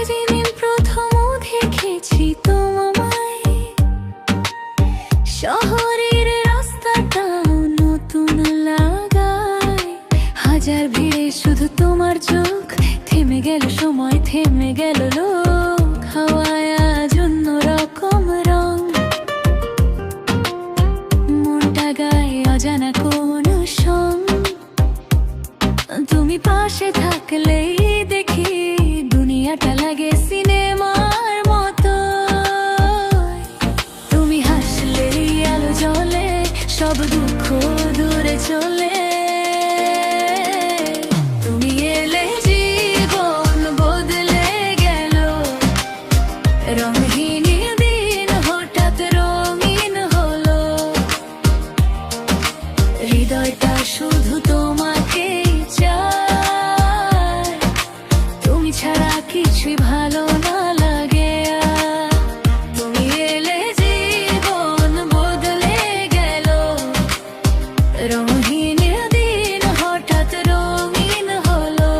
যেদিন প্রথম দেখেছি তোমায়, শহরের রাস্তাটাও নতুন লাগায়। হাজার ভিড়ে শুধু তোমার চোখ, থেমে গেল সময়, থেমে গেল লোক। হাওয়ায় আজ অন্যরকম রং, মনটা গায়ে অজানা কোন সং। তুমি পাশে থাকলেই দেখি দুনিয়াটা লাগে সিনেমার মতো। তুমি হাসলেই আলো জ্বলে, সব দুঃখ দূরে চলে। তুমি এলে জীবন বদলে গেল, রঙহীন দিন হঠাৎ রঙিন হলো। হৃদয়টা শুধু তোমাকেই চায়, তুমি ছাড়া কিছুই ভালো না লাগে আর। তুমি এলে জীবন বদলে গেল, রঙহীন দিন হঠাৎ রঙিন হলো।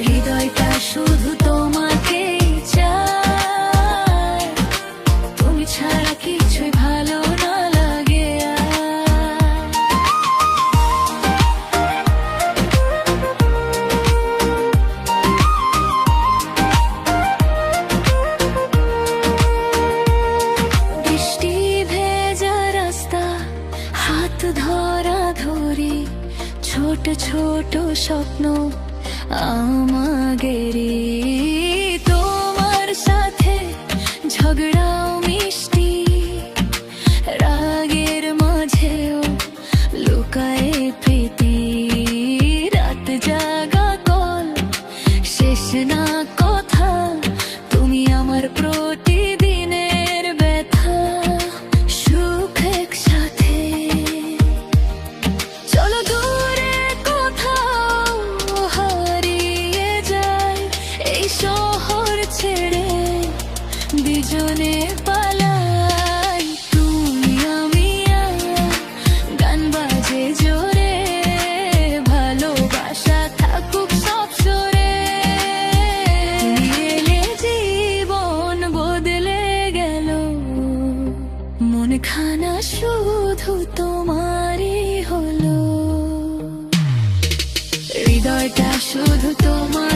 হৃদয়টা শুধু তোমাকেই চায়, তুমি ছাড়া কিছুই ভালো না লাগে আর। বৃষ্টি ভেজা রাস্তা, হাত ধরা ধরি, ছোট ছোট স্বপ্ন আমাদেরই। তোমার সাথে ঝগড়াও মিষ্টি, রাগের মাঝেও লুকায় প্রীতি। রাত জাগা কল, শেষ না কথা, তুমি আমার প্রতিদিনের ব্যথা। সুখ একসাথে, চলো দূরে কোথাও হারিয়ে যায়। এই শহর ছেড়ে দুজনে পালাই, তুমি আমি আর। গান বাজে জোরে, ভালোবাসা থাকুক সব সরে। তুমি এলে জীবন বদলে গেল, মনখানা শুধু তোমারই হলো। হৃদয়টা শুধু তোমার